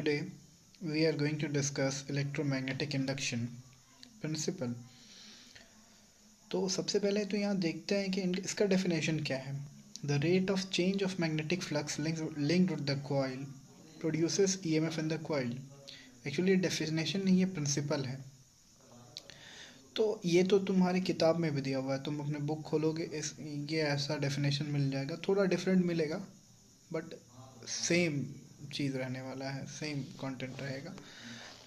Today we are going to discuss electromagnetic induction principle। तो सबसे पहले तो यहाँ देखते हैं कि इसका डेफिनेशन क्या है। The rate of change of magnetic flux linked with the coil produces EMF in the coil। Actually definition नहीं, ये प्रिंसिपल है। तो ये तो तुम्हारी किताब में भी दिया हुआ है, तुम अपने बुक खोलोगे ये ऐसा डेफिनेशन मिल जाएगा। थोड़ा डिफरेंट मिलेगा बट सेम चीज़ रहने वाला है, सेम कंटेंट रहेगा।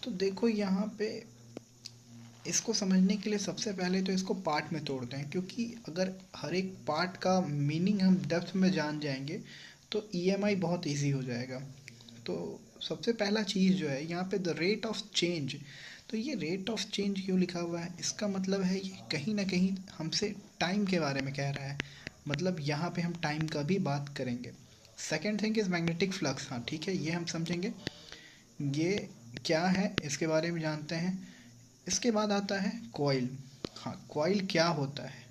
तो देखो यहाँ पे इसको समझने के लिए सबसे पहले तो इसको पार्ट में तोड़ते हैं, क्योंकि अगर हर एक पार्ट का मीनिंग हम डेप्थ में जान जाएंगे तो ईएमआई बहुत इजी हो जाएगा। तो सबसे पहला चीज़ जो है यहाँ पे द रेट ऑफ चेंज। तो ये रेट ऑफ चेंज क्यों लिखा हुआ है, इसका मतलब है ये कहीं ना कहीं हमसे टाइम के बारे में कह रहा है। मतलब यहाँ पे हम टाइम का भी बात करेंगे। Second thing is magnetic flux. हाँ ठीक है, ये हम समझेंगे ये क्या है, इसके बारे में जानते हैं। इसके बाद आता है कॉइल। हाँ, कॉइल क्या होता है?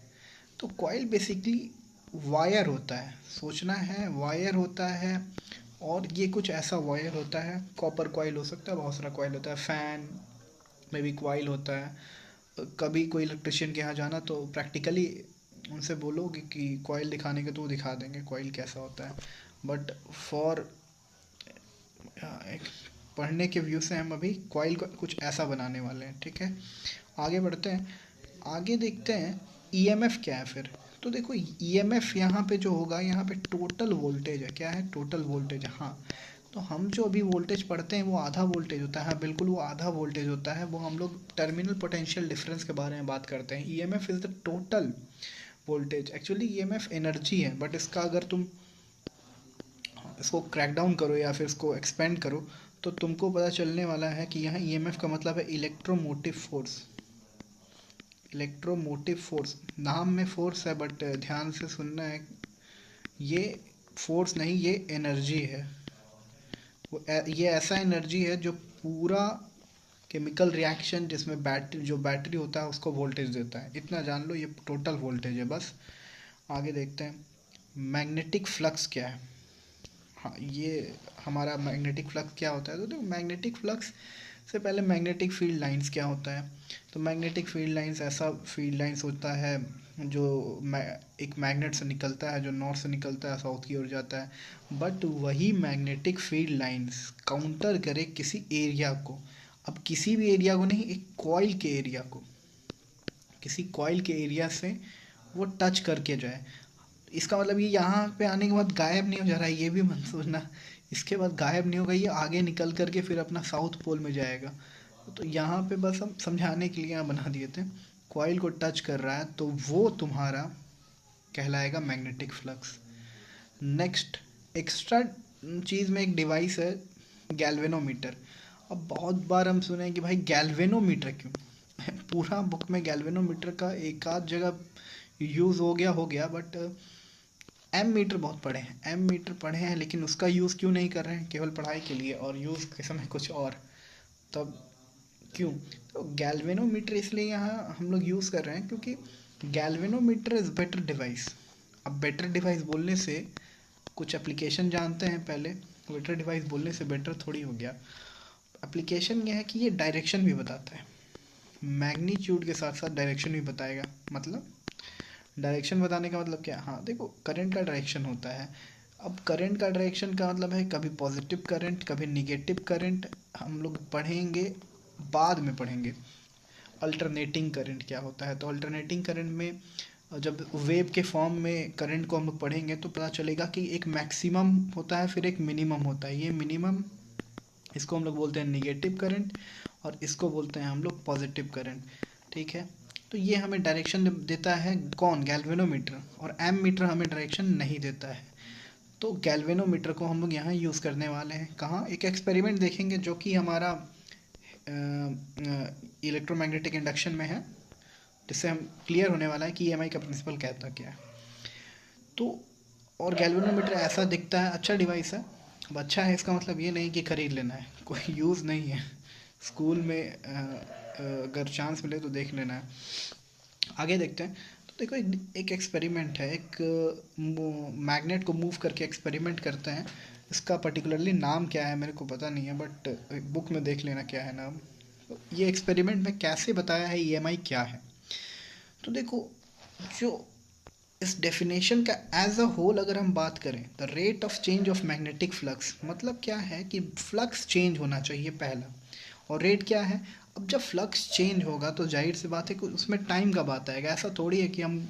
तो कॉइल बेसिकली वायर होता है, सोचना है वायर होता है। और ये कुछ ऐसा वायर होता है, कॉपर कॉइल हो सकता है, बहुत सारा कॉइल होता है, फैन में भी कॉइल होता है। कभी कोई इलेक्ट्रिशियन के यहाँ जाना तो प्रैक्टिकली उनसे बोलोगे कि कॉइल दिखाने के, तो वो दिखा देंगे कॉइल कैसा होता है। बट फॉर एक पढ़ने के व्यू से हम अभी कॉइल को कुछ ऐसा बनाने वाले हैं, ठीक है। आगे बढ़ते हैं, आगे देखते हैं ईएमएफ क्या है फिर। तो देखो ईएमएफ यहाँ पे जो होगा, यहाँ पे टोटल वोल्टेज है। क्या है? टोटल वोल्टेज है। हाँ, तो हम जो अभी वोल्टेज पढ़ते हैं वो आधा वोल्टेज होता है। हाँ बिल्कुल, वो आधा वोल्टेज होता है। वो हम लोग टर्मिनल पोटेंशियल डिफरेंस के बारे में बात करते हैं। EMF is the total voltage. Actually EMF energy है, बट इसका अगर तुम इसको क्रैक डाउन करो या फिर इसको एक्सपेंड करो तो तुमको पता चलने वाला है कि यहाँ ईएमएफ का मतलब है इलेक्ट्रोमोटिव फोर्स। इलेक्ट्रोमोटिव फोर्स, नाम में फोर्स है बट ध्यान से सुनना है, ये फोर्स नहीं, ये एनर्जी है। ये ऐसा एनर्जी है जो पूरा केमिकल रिएक्शन जिसमें बैटरी होता है उसको वोल्टेज देता है। इतना जान लो, ये टोटल वोल्टेज है बस। आगे देखते हैं मैग्नेटिक फ्लक्स क्या है। हाँ, ये हमारा मैग्नेटिक फ्लक्स क्या होता है। तो देखो मैग्नेटिक फ्लक्स से पहले मैग्नेटिक फील्ड लाइंस क्या होता है। तो मैग्नेटिक फील्ड लाइंस ऐसा फील्ड लाइंस होता है जो एक मैग्नेट से निकलता है, जो नॉर्थ से निकलता है साउथ की ओर जाता है। बट वही मैग्नेटिक फील्ड लाइंस काउंटर करे किसी एरिया को। अब किसी भी एरिया को नहीं, एक कॉइल के एरिया को, किसी कॉइल के एरिया से वो टच करके जाए। इसका मतलब ये यहाँ पे आने के बाद गायब नहीं हो जा रहा है, ये भी मत सोचना। इसके बाद गायब नहीं होगा, ये आगे निकल करके फिर अपना साउथ पोल में जाएगा। तो यहाँ पे बस हम समझाने के लिए यहाँ बना दिए थे, कॉइल को टच कर रहा है तो वो तुम्हारा कहलाएगा मैग्नेटिक फ्लक्स। नेक्स्ट एक्स्ट्रा चीज़ में एक डिवाइस है गैल्वेनोमीटर। अब बहुत बार हम सुने कि भाई गैल्वेनोमीटर क्यों पूरा बुक में गैल्वेनोमीटर का एक आध जगह यूज़ हो गया बट एम मीटर बहुत पढ़े हैं, एम मीटर पढ़े हैं, लेकिन उसका यूज़ क्यों नहीं कर रहे हैं? केवल पढ़ाई के लिए, और यूज़ के समय कुछ और। तब क्यों? तो गैल्वेनोमीटर इसलिए यहाँ हम लोग यूज़ कर रहे हैं क्योंकि गैल्वेनोमीटर इज़ बेटर डिवाइस। अब बेटर डिवाइस बोलने से कुछ एप्लीकेशन जानते हैं पहले। बेटर डिवाइस बोलने से बेटर थोड़ी हो गया। एप्लीकेशन यह है कि ये डायरेक्शन भी बताता है, मैग्नीट्यूड के साथ साथ डायरेक्शन भी बताएगा। मतलब डायरेक्शन बताने का मतलब क्या? हाँ देखो, करंट का डायरेक्शन होता है। अब करंट का डायरेक्शन का मतलब है कभी पॉजिटिव करंट, कभी निगेटिव करंट। हम लोग पढ़ेंगे, बाद में पढ़ेंगे अल्टरनेटिंग करंट क्या होता है। तो अल्टरनेटिंग करंट में जब वेव के फॉर्म में करंट को हम लोग पढ़ेंगे तो पता चलेगा कि एक मैक्सिमम होता है, फिर एक मिनिमम होता है। ये मिनिमम, इसको हम लोग बोलते हैं निगेटिव करंट, और इसको बोलते हैं हम लोग पॉजिटिव करंट, ठीक है। तो ये हमें डायरेक्शन देता है कौन? गैल्वेनोमीटर। और एम मीटर हमें डायरेक्शन नहीं देता है। तो गैल्वेनोमीटर को हम लोग यहाँ यूज़ करने वाले हैं। कहाँ? एक एक्सपेरिमेंट देखेंगे जो कि हमारा इलेक्ट्रोमैग्नेटिक इंडक्शन में है, जिससे हम क्लियर होने वाला है कि ईएमआई का प्रिंसिपल कहता क्या है। तो और गैल्वेनोमीटर ऐसा दिखता है, अच्छा डिवाइस है। अब अच्छा है इसका मतलब ये नहीं कि खरीद लेना है, कोई यूज़ नहीं है। स्कूल में अगर चांस मिले तो देख लेना है। आगे देखते हैं। तो देखो एक एक्सपेरिमेंट है, एक मैग्नेट को मूव करके एक्सपेरिमेंट करते हैं। इसका पर्टिकुलरली नाम क्या है मेरे को पता नहीं है, बट बुक में देख लेना क्या है नाम। तो ये एक्सपेरिमेंट में कैसे बताया है ईएमआई क्या है। तो देखो, जो इस डेफिनेशन का एज अ होल अगर हम बात करें, the rate of change of magnetic flux, मतलब क्या है कि फ्लक्स चेंज होना चाहिए पहला, और रेट क्या है। अब जब फ्लक्स चेंज होगा तो जाहिर सी बात है कि उसमें टाइम का बात आएगा। ऐसा थोड़ी है कि हम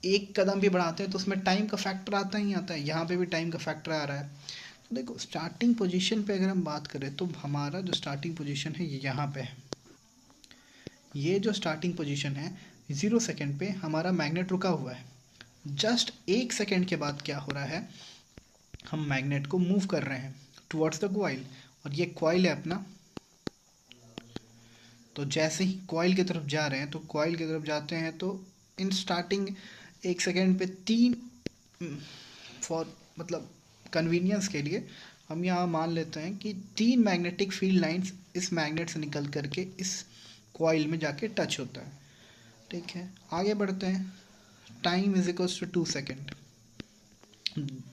एक कदम भी बढ़ाते हैं तो उसमें टाइम का फैक्टर आता ही आता है, यहाँ पे भी टाइम का फैक्टर आ रहा है। तो देखो, स्टार्टिंग पोजीशन पे अगर हम बात करें तो हमारा जो स्टार्टिंग पोजीशन है ये यहाँ पे है। ये जो स्टार्टिंग पोजीशन है 0 सेकेंड पे हमारा मैग्नेट रुका हुआ है। जस्ट 1 सेकेंड के बाद क्या हो रहा है, हम मैग्नेट को मूव कर रहे हैं टुवर्ड्स द कॉइल, और ये कॉइल है अपना। तो जैसे ही कॉइल की तरफ जा रहे हैं, तो कॉइल की तरफ जाते हैं तो इन स्टार्टिंग 1 सेकेंड पे 3, फॉर मतलब कन्वीनियंस के लिए हम यहाँ मान लेते हैं कि 3 मैग्नेटिक फील्ड लाइंस इस मैग्नेट से निकल करके इस कॉइल में जाके टच होता है। ठीक है, आगे बढ़ते हैं। Time is equals to 2 second.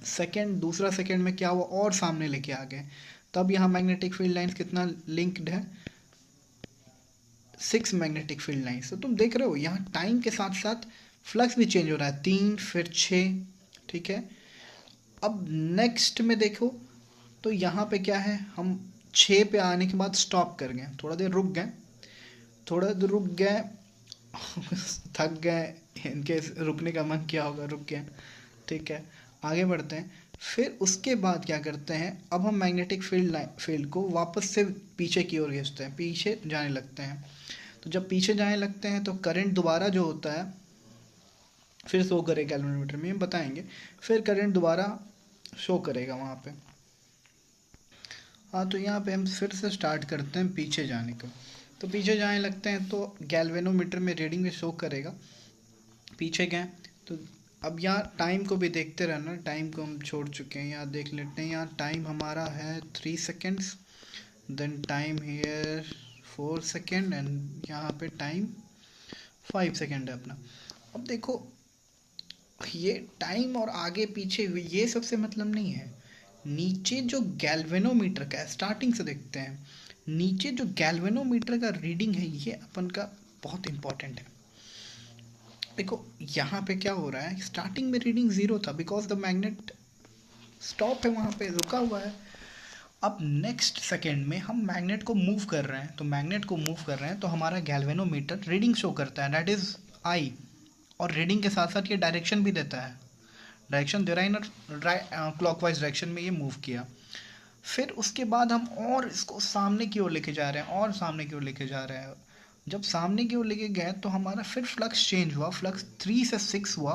Second, दूसरा सेकेंड में क्या हुआ, और सामने लेके आ गए, तब यहाँ मैग्नेटिक फील्ड लाइंस कितना लिंक्ड है, 6 मैग्नेटिक फील्ड लाइंस। तो तुम देख रहे हो यहाँ टाइम के साथ साथ फ्लक्स भी चेंज हो रहा है, 3 फिर 6। ठीक है, अब नेक्स्ट में देखो तो यहाँ पे क्या है, हम 6 पे आने के बाद स्टॉप कर गए, थोड़ा देर रुक गए, थोड़ा देर रुक गए थक गए, इनके रुकने का मन किया होगा, रुक गए। ठीक है, आगे बढ़ते हैं। फिर उसके बाद क्या करते हैं, अब हम मैग्नेटिक फील्ड को वापस से पीछे की ओर खींचते हैं, पीछे जाने लगते हैं। तो जब पीछे जाने लगते हैं तो करंट दोबारा जो होता है फिर शो करेगा, कैलोमीटर में हम बताएंगे, फिर करंट दोबारा शो करेगा वहाँ पे। हाँ, तो यहाँ पे हम फिर से स्टार्ट करते हैं पीछे जाने का। तो पीछे जाने लगते हैं तो गैल्वेनोमीटर में रीडिंग भी शो करेगा। पीछे गए तो अब यहाँ टाइम को भी देखते रहना, टाइम को हम छोड़ चुके हैं, यहाँ देख लेते हैं। यहाँ टाइम हमारा है 3 seconds, then time here 4 second, and यहाँ पे टाइम 5 सेकेंड है अपना। अब देखो, ये टाइम और आगे पीछे ये सबसे मतलब नहीं है। नीचे जो गैल्वेनोमीटर का, स्टार्टिंग से देखते हैं, नीचे जो गैल्वेनोमीटर का रीडिंग है ये अपन का बहुत इंपॉर्टेंट है। देखो यहाँ पे क्या हो रहा है, स्टार्टिंग में रीडिंग 0 था बिकॉज द मैग्नेट स्टॉप है, वहाँ पे रुका हुआ है। अब नेक्स्ट सेकेंड में हम मैग्नेट को मूव कर रहे हैं, तो मैग्नेट को मूव कर रहे हैं तो हमारा गैल्वेनोमीटर रीडिंग शो करता है, दैट इज़ आई। और रीडिंग के साथ साथ ये डायरेक्शन भी देता है, डायरेक्शन दे रहा है ना, क्लॉकवाइज डायरेक्शन में ये मूव किया। फिर उसके बाद हम और इसको सामने की ओर लेके जा रहे हैं, और सामने की ओर लेके जा रहे हैं। जब सामने की ओर लेके गए तो हमारा फिर फ्लक्स चेंज हुआ, फ्लक्स 3 से 6 हुआ,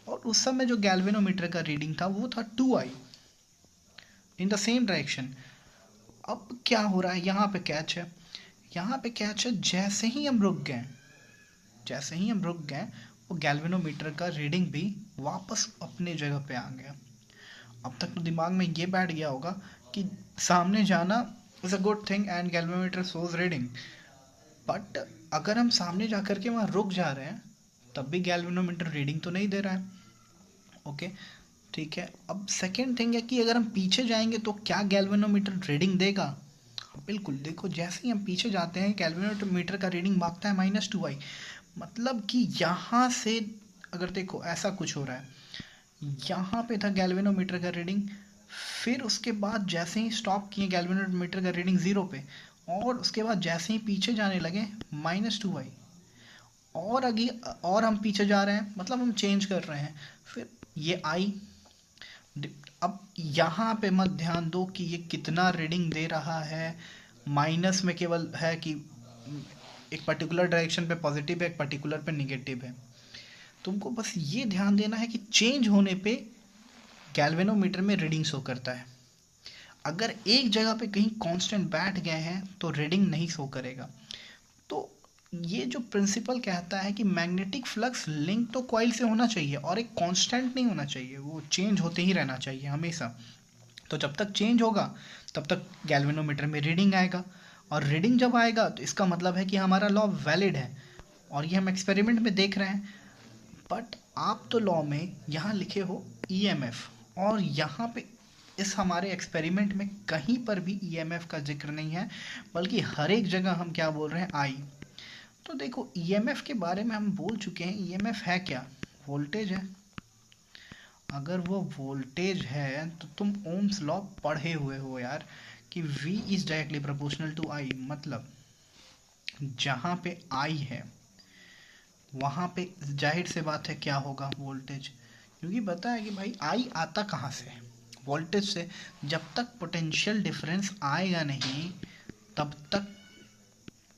और उस समय जो गैल्वेनोमीटर का रीडिंग था वो था 2i in the same direction. अब क्या हो रहा है, यहाँ पे कैच है, यहाँ पे कैच है, जैसे ही हम रुक गए, जैसे ही हम रुक गए, वो गैल्वेनोमीटर का रीडिंग भी वापस अपने जगह पे आ गया। अब तक तो दिमाग में ये बैठ गया होगा कि सामने जाना is a good thing and galvanometer shows reading, but अगर हम सामने जा कर के वहाँ रुक जा रहे हैं तब भी गैल्वेनोमीटर रीडिंग तो नहीं दे रहा है। ओके, ठीक है। अब सेकेंड थिंग है कि अगर हम पीछे जाएंगे तो क्या गैल्वेनोमीटर रीडिंग देगा। बिल्कुल, देखो जैसे ही हम पीछे जाते हैं गैल्वेनोमीटर का रीडिंग भागता है -2i। मतलब कि यहाँ से अगर देखो ऐसा कुछ हो रहा है, यहाँ पे था गैल्वेनोमीटर का रीडिंग, फिर उसके बाद जैसे ही स्टॉप किए गैल्वेनोमीटर का रीडिंग 0 पे, और उसके बाद जैसे ही पीछे जाने लगे -2i, और आगे और हम पीछे जा रहे हैं, मतलब हम चेंज कर रहे हैं, फिर ये आई। अब यहाँ पे मत ध्यान दो कि ये कितना रीडिंग दे रहा है, माइनस में केवल है कि एक पर्टिकुलर डायरेक्शन पे पॉजिटिव है, एक पर्टिकुलर पे निगेटिव है। तुमको बस ये ध्यान देना है कि चेंज होने पे गैल्वेनोमीटर में रीडिंग शो करता है। अगर एक जगह पे कहीं कांस्टेंट बैठ गए हैं तो रीडिंग नहीं शो करेगा। तो ये जो प्रिंसिपल कहता है कि मैग्नेटिक फ्लक्स लिंक तो कॉइल से होना चाहिए और एक कांस्टेंट नहीं होना चाहिए, वो चेंज होते ही रहना चाहिए हमेशा। तो जब तक चेंज होगा तब तक गैल्वेनोमीटर में रीडिंग आएगा, और रीडिंग जब आएगा तो इसका मतलब है कि हमारा लॉ वैलिड है, और ये हम एक्सपेरिमेंट में देख रहे हैं। बट आप तो लॉ में यहाँ लिखे हो ईएमएफ, और यहाँ पे इस हमारे एक्सपेरिमेंट में कहीं पर भी ईएमएफ का जिक्र नहीं है, बल्कि हर एक जगह हम क्या बोल रहे हैं, आई। तो देखो ईएमएफ के बारे में हम बोल चुके हैं, ईएमएफ है क्या, वोल्टेज है। अगर वो वोल्टेज है तो तुम ओम्स लॉ पढ़े हुए हो यार, कि V is directly proportional to I, मतलब जहाँ पे I है वहाँ पे जाहिर से बात है क्या होगा, वोल्टेज। क्योंकि पता है कि भाई I आता कहाँ से, वोल्टेज से। जब तक पोटेंशियल डिफरेंस आएगा नहीं तब तक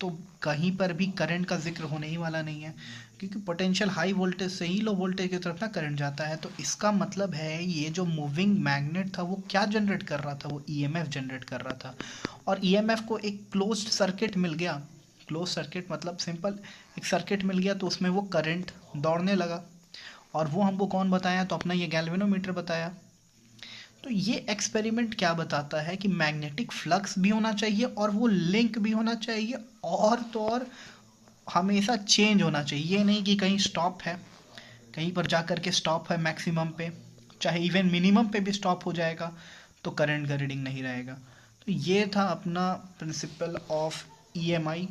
तो कहीं पर भी करंट का जिक्र होने ही वाला नहीं है, क्योंकि पोटेंशियल हाई वोल्टेज से ही लो वोल्टेज की तरफ ना करंट जाता है। तो इसका मतलब है ये जो मूविंग मैग्नेट था वो क्या जनरेट कर रहा था, वो ईएमएफ जनरेट कर रहा था। और ईएमएफ को एक क्लोज्ड सर्किट मिल गया, क्लोज सर्किट मतलब सिंपल, एक सर्किट मिल गया तो उसमें वो करंट दौड़ने लगा। और वो हमको कौन बताया, तो अपना ये गैल्वेनोमीटर बताया। तो ये एक्सपेरिमेंट क्या बताता है कि मैग्नेटिक फ्लक्स भी होना चाहिए और वो लिंक भी होना चाहिए, और तो और हमेशा चेंज होना चाहिए। ये नहीं कि कहीं स्टॉप है, कहीं पर जा कर के स्टॉप है मैक्सिमम पे, चाहे इवन मिनिमम पे भी स्टॉप हो जाएगा तो करंट का रीडिंग नहीं रहेगा। तो ये था अपना प्रिंसिपल ऑफ ईएमआई।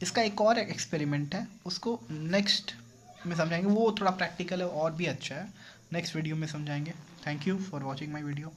इसका एक और एक्सपेरिमेंट है, उसको नेक्स्ट में समझाएंगे, वो थोड़ा प्रैक्टिकल है और भी अच्छा है, नेक्स्ट वीडियो में समझाएंगे। Thank you for watching my video.